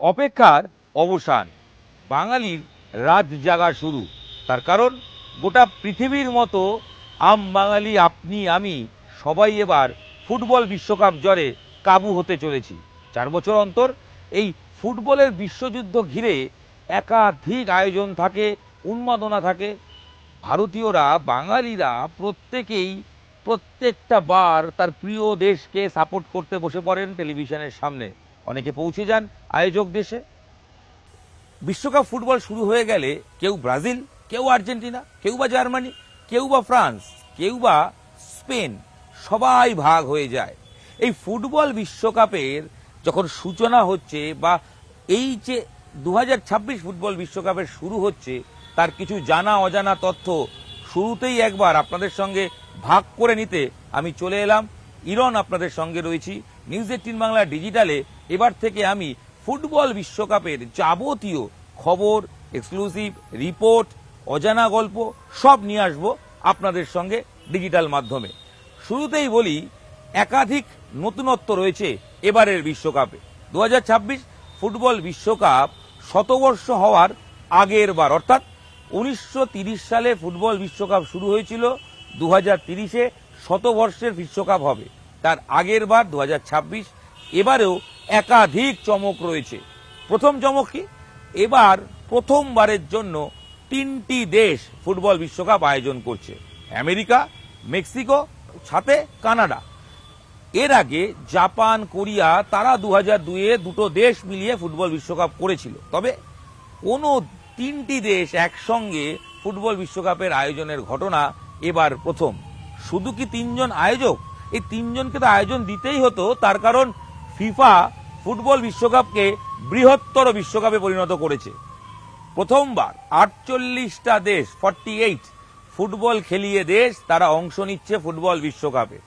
অপেক্ষার অবসান, বাঙালির রাত জাগা শুরু। তার কারণ গোটা পৃথিবীর মতো আম বাঙালি আপনি আমি সবাই এবার ফুটবল বিশ্বকাপ জ্বরে কাবু হতে চলেছি। 4 বছর অন্তর এই ফুটবলের বিশ্বযুদ্ধ ঘিরে একাধিক আয়োজন থাকে, উন্মাদনা থাকে। ভারতীয়রা বাঙালিরা প্রত্যেকেই প্রত্যেকটা বার তার প্রিয় দেশকে সাপোর্ট করতে বসে পড়েন টেলিভিশনের সামনে। অনেকে পৌঁছে যান আয়োজক দেশে। বিশ্বকাপ ফুটবল শুরু হয়ে গেলে কেউ ব্রাজিল, কেউ আর্জেন্টিনা, কেউ বা জার্মানি, কেউ বা ফ্রান্স, কেউ বা স্পেন, সবাই ভাগ হয়ে যায়। এই ফুটবল বিশ্বকাপের যখন সূচনা হচ্ছে বা এই যে 2026 ফুটবল বিশ্বকাপের শুরু হচ্ছে, তার কিছু জানা অজানা তথ্য শুরুতেই একবার আপনাদের সঙ্গে ভাগ করে নিতে আমি চলে এলাম। ইরন আপনাদের সঙ্গে রয়েছি নিউজ 18 বাংলা ডিজিটালে। এবার থেকে আমি ফুটবল বিশ্বকাপের যাবতীয় খবর, এক্সক্লুসিভ রিপোর্ট, অজানা গল্প সব নিয়ে আসবো আপনাদের সঙ্গে ডিজিটাল মাধ্যমে। শুরুতেই বলি, একাধিক নতুনত্ব রয়েছে এবারের বিশ্বকাপে। 2026 ফুটবল বিশ্বকাপ শতবর্ষ হওয়ার আগের বার, অর্থাৎ 1930 সালে ফুটবল বিশ্বকাপ শুরু হয়েছিল। 2030-এ শতবর্ষের বিশ্বকাপ হবে, তার আগের বার 2026। এবারেও একাধিক চমক রয়েছে। প্রথম চমক কি? এবার প্রথমবারের জন্য 3টি দেশ ফুটবল বিশ্বকাপ আয়োজন করছে, আমেরিকা, মেক্সিকো, সাথে কানাডা। এর আগে জাপান, কোরিয়া, তারা 2002-এ দুটো দেশ মিলিয়ে ফুটবল বিশ্বকাপ করেছিল। তবে কোনো 3টি দেশ একসঙ্গে ফুটবল বিশ্বকাপের আয়োজনের ঘটনা এবার প্রথম। শুধু কি 3জন আয়োজক? এই 3জনকে তো আয়োজন দিতেই হতো, তার কারণ ফিফা ফুটবল বিশ্বকাপকে বৃহত্তর বিশ্বকাপে পরিণত করেছে। প্রথমবার 48টা দেশ, 48 ফুটবল খেলিয়ে দেশ, তারা অংশ নিচ্ছে ফুটবল বিশ্বকাপে।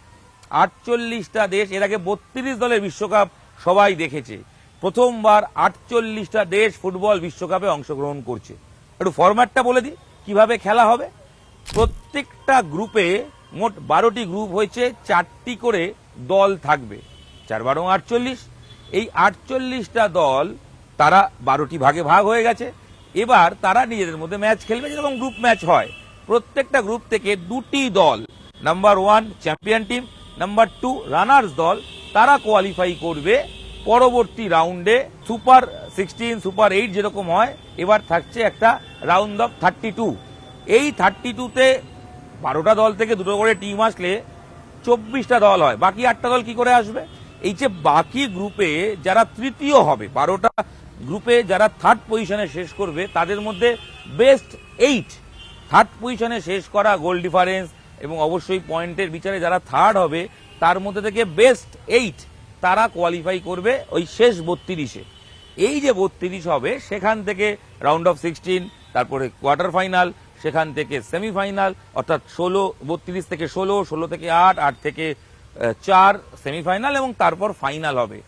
48টা দেশ, এর আগে 32 দলের বিশ্বকাপ সবাই দেখেছে। প্রথমবার 48টা দেশ ফুটবল বিশ্বকাপে অংশগ্রহণ করছে। একটু ফরম্যাটটা বলে দিই কিভাবে খেলা হবে। প্রত্যেকটা গ্রুপে মোট 12টি গ্রুপ হয়েছে, 4টি করে দল থাকবে। 4 × 12 = 48। এই 48টা দল তারা 12টি ভাগে ভাগ হয়ে গেছে। এবার তারা নিজেদের মধ্যে ম্যাচ খেলবে, যেরকম গ্রুপ ম্যাচ হয়। প্রত্যেকটা গ্রুপ থেকে 2টি দল, number 1 champion team, number 2 runners দল, তারা কোয়ালিফাই করবে পরবর্তী রাউন্ডে। সুপার 16, সুপার 8 যেরকম হয়, এবার থাকছে একটা রাউন্ড অফ 32। এই 32তে 12টা দল থেকে দুটো করে টিম আসলে 24টা দল হয়। বাকি 8টা দল কি করে আসবে? এই যে বাকি গ্রুপে যারা তৃতীয় হবে, 12টা গ্রুপে যারা থার্ড পজিশনে শেষ করবে, তাদের মধ্যে বেস্ট 8, থার্ড পজিশনে শেষ করা, গোল ডিফারেন্স এবং অবশ্যই পয়েন্টের বিচারে যারা থার্ড হবে, তার মধ্যে থেকে বেস্ট 8 তারা কোয়ালিফাই করবে ওই শেষ 32-এ। এই যে 32 হবে, সেখান থেকে রাউন্ড অফ 16, তারপরে কোয়ার্টার ফাইনাল, সেখান থেকে সেমিফাইনাল, অর্থাৎ 32 থেকে 16, 16 থেকে 8, 8 থেকে 4 সেমিফাইনাল, এবং তারপর ফাইনাল হবে।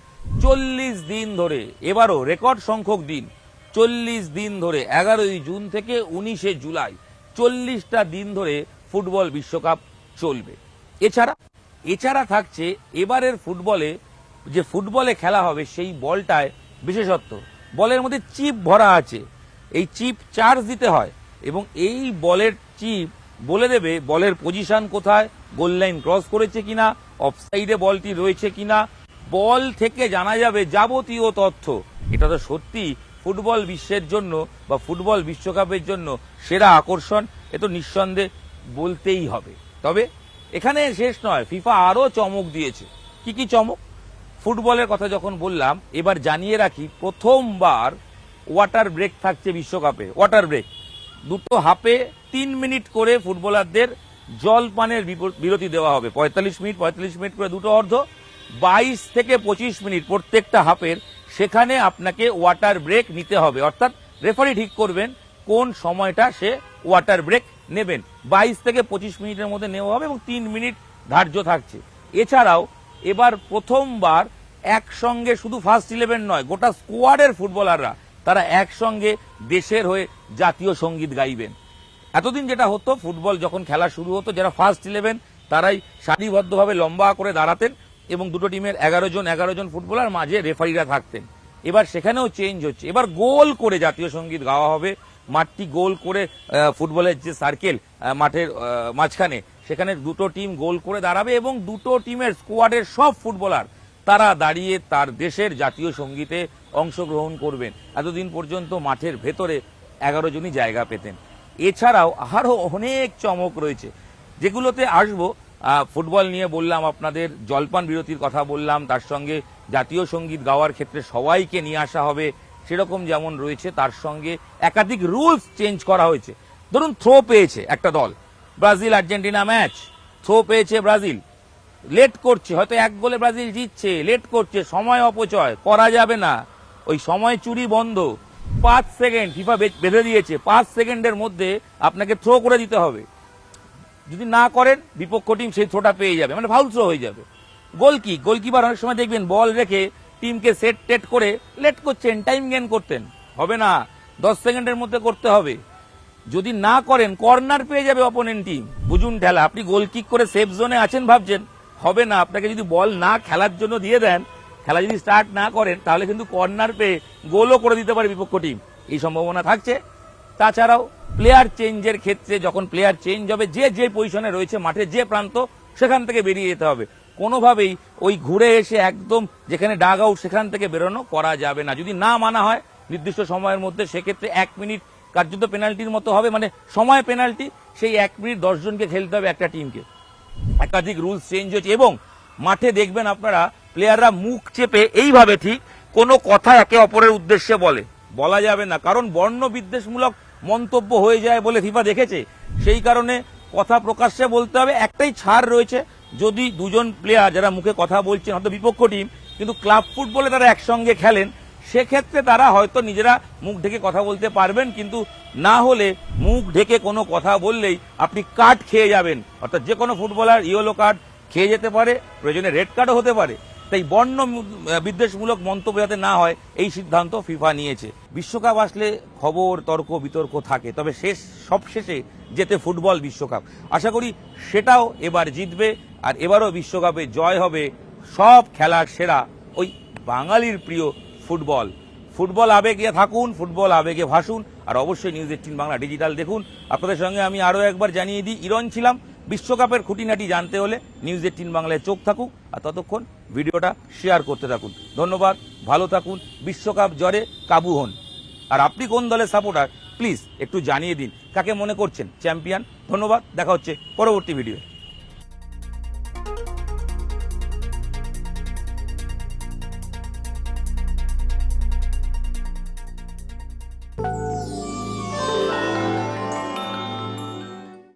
40 দিন ধরে, এবারও রেকর্ড সংখ্যক দিন, 40 দিন ধরে 11ই জুন থেকে 19শে জুলাই, 40টা দিন ধরে ফুটবল বিশ্বকাপ চলবে। এছাড়া থাকছে এবারের ফুটবলে, যে ফুটবলে খেলা হবে সেই বলটায় বিশেষত্ব, বলের মধ্যে চিপ ভরা আছে। এই চিপ চার্জ দিতে হয় এবং এই বলের চিপ বলে দেবে বলের পজিশন কোথায়, গোল লাইন ক্রস করেছে কিনা, অফসাইডে বলটি রয়েছে কিনা। বল থেকে জানা যাবে যাবতীয় তথ্য। এটা তো সত্যি ফুটবল বিশ্বের জন্য বা ফুটবল বিশ্বকাপের জন্য সেরা আকর্ষণ, এ তো নিঃসন্দেহে বলতেই হবে। তবে এখানে শেষ নয়, ফিফা আরো চমক দিয়েছে। কি কি চমক? ফুটবলের কথা যখন বললাম, এবার জানিয়ে রাখি, প্রথমবার ওয়াটার ব্রেক থাকছে বিশ্বকাপে। ওয়াটার ব্রেক, দুটো হাফে 3 মিনিট করে ফুটবলারদের জল পানের বিরতি দেওয়া হবে। 45 মিনিট 45 মিনিট করে দুটো অর্ধ, 22 থেকে 25 মিনিট প্রত্যেকটা হাফের। সেখানে আপনাকে ওয়াটার ব্রেক নিতে হবে, অর্থাৎ রেফারি ঠিক করবেন কোন সময়টা সে ওয়াটার ব্রেক নেবেন। 22 থেকে 25 মিনিটের মধ্যে নেওয়া হবে এবং 3 মিনিট ধার্য থাকছে। এছাড়াও এবার প্রথমবার একসঙ্গে শুধু ফার্স্ট 11 নয়, গোটা স্কোয়াডের ফুটবলাররা তারা একসঙ্গে দেশের হয়ে জাতীয় সঙ্গীত গাইবেন। এতদিন যেটা হতো, ফুটবল যখন খেলা শুরু হতো, যারা ফার্স্ট 11 তারাই সারিবদ্ধভাবে লম্বা করে দাঁড়াতেন এবং দুটো টিমের 11 জন ফুটবলার, মাঝে রেফারিরা থাকতেন। এবার সেখানেও চেঞ্জ হচ্ছে, এবার গোল করে জাতীয় সঙ্গীত গাওয়া হবে, মাঠটি গোল করে ফুটবলের যে সার্কেল মাঠের মাঝখানে সেখানে দুটো টিম গোল করে দাঁড়াবে এবং দুটো টিমের স্কোয়াডের সব ফুটবলার তারা দাঁড়িয়ে তার দেশের জাতীয় সঙ্গীতে অংশগ্রহণ করবেন। এতদিন পর্যন্ত মাঠের ভেতরে 11 জনই জায়গা পেতেন। এছাড়াও আরো অনেক চমক রয়েছে যেগুলোতে আসবো। ফুটবল নিয়ে বললাম, আপনাদের জলপান বিরতির কথা বললাম, তার সঙ্গে জাতীয় সঙ্গীত গাওয়ার ক্ষেত্রে সবাইকে নিয়ে আসা হবে সেরকম যেমন রয়েছে, তার সঙ্গে একাধিক রুলস চেঞ্জ করা হয়েছে। ধরুন থ্রো পেয়েছে একটা দল, ব্রাজিল আর্জেন্টিনা ম্যাচ, থ্রো পেয়েছে ব্রাজিল, লেট করছে, হয়তো 1 গোলে ব্রাজিল জিতছে, লেট করছে, সময় অপচয় করা যাবে না, ওই সময় চুরি বন্ধ। 5 সেকেন্ড ফিফা বেঁধে দিয়েছে, 5 সেকেন্ডের মধ্যে আপনাকে থ্রো করে দিতে হবে। যদি না করেন বিপক্ষ টিম সেই থ্রোটা পেয়ে যাবে, মানে ফাউল থ্রো হয়ে যাবে। গোলকিপার অনেক সময় দেখবেন বল রেখে টিমকে সেট টেট করে লেট করছেন, টাইম গেইন করতেন, হবে না, 10 সেকেন্ডের মধ্যে করতে হবে। যদি না করেন কর্নার পেয়ে যাবে অপোনেন্ট টিম, বুঝুন ঠেলা। আপনি গোল কিক করে সেফ জোনে আছেন ভাবছেন, হবে না। আপনাকে যদি বল না খেলার জন্য দিয়ে দেন, খেলা যদি স্টার্ট না করেন, তাহলে কিন্তু কর্নার পেয়ে গোলও করে দিতে পারে বিপক্ষ টিম, এই সম্ভাবনা থাকছে। তাছাড়াও প্লেয়ার চেঞ্জের ক্ষেত্রে যখন প্লেয়ার চেঞ্জ হবে, যে পজিশনে রয়েছে মাঠে যে প্রান্ত, সেখান থেকে বেরিয়ে যেতে হবে। কোনোভাবেই ওই ঘুরে এসে একদম যেখানে ডাগ আউট সেখান থেকে বেরোনো করা যাবে না। যদি না মানা হয় নির্দিষ্ট সময়ের মধ্যে, সেক্ষেত্রে 1 মিনিট কার্যত পেনাল্টির মতো হবে, মানে সময় পেনাল্টি। সেই 1 মিনিট 10 জনকে খেলতে হবে একটা টিমকে। একাধিক রুলস চেঞ্জ হয়েছে এবং মাঠে দেখবেন আপনারা প্লেয়াররা মুখ চেপে এইভাবে ঠিক কোনো কথা একে অপরের উদ্দেশ্যে বলা যাবে না, কারণ বর্ণ বিদ্বেষমূলক মন্তব্য হয়ে যায় বলে ফিফা দেখেছে। সেই কারণে কথা প্রকাশ্যে বলতে হবে। একটাই ছাড় রয়েছে, যদি দুজন প্লেয়ার যারা মুখে কথা বলছেন হয়তো বিপক্ষ টিম, কিন্তু ক্লাব ফুটবলে তারা একসঙ্গে খেলেন, সেক্ষেত্রে তারা হয়তো নিজেরা মুখ ঢেকে কথা বলতে পারবেন, কিন্তু না হলে মুখ ঢেকে কোনো কথা বললেই আপনি কার্ড খেয়ে যাবেন। অর্থাৎ যে কোনো ফুটবলার ইয়েলো কার্ড খেয়ে যেতে পারে, প্রয়োজনে রেড কার্ডও হতে পারে। তাই বর্ণ বিদ্বেষমূলক মন্তব্য যাতে না হয়, এই সিদ্ধান্ত ফিফা নিয়েছে। বিশ্বকাপ আসলে খবর, তর্ক বিতর্ক থাকে, তবে সবশেষে জেতে ফুটবল বিশ্বকাপ। আশা করি সেটাও এবার জিতবে, আর এবারও বিশ্বকাপে জয় হবে সব খেলার সেরা ওই বাঙালির প্রিয় ফুটবল। ফুটবল আবেগে থাকুন, ফুটবল আবেগে ভাসুন, আর অবশ্যই নিউজ 18 বাংলা ডিজিটাল দেখুন। আপনাদের সঙ্গে আমি আরও একবার জানিয়ে দিই, ইরন ছিলাম। বিশ্বকাপের খুঁটিনাটি জানতে হলে নিউজ 18 বাংলায় চোখ থাকুক, আর ততক্ষণ ভিডিওটা শেয়ার করতে থাকুন। ধন্যবাদ, ভালো থাকুন, বিশ্বকাপ জ্বরে কাবু হন। আর আপনি কোন দলের সাপোর্টার প্লিজ একটু জানিয়ে দিন, কাকে মনে করছেন চ্যাম্পিয়ন। ধন্যবাদ, দেখা হচ্ছে পরবর্তী ভিডিও।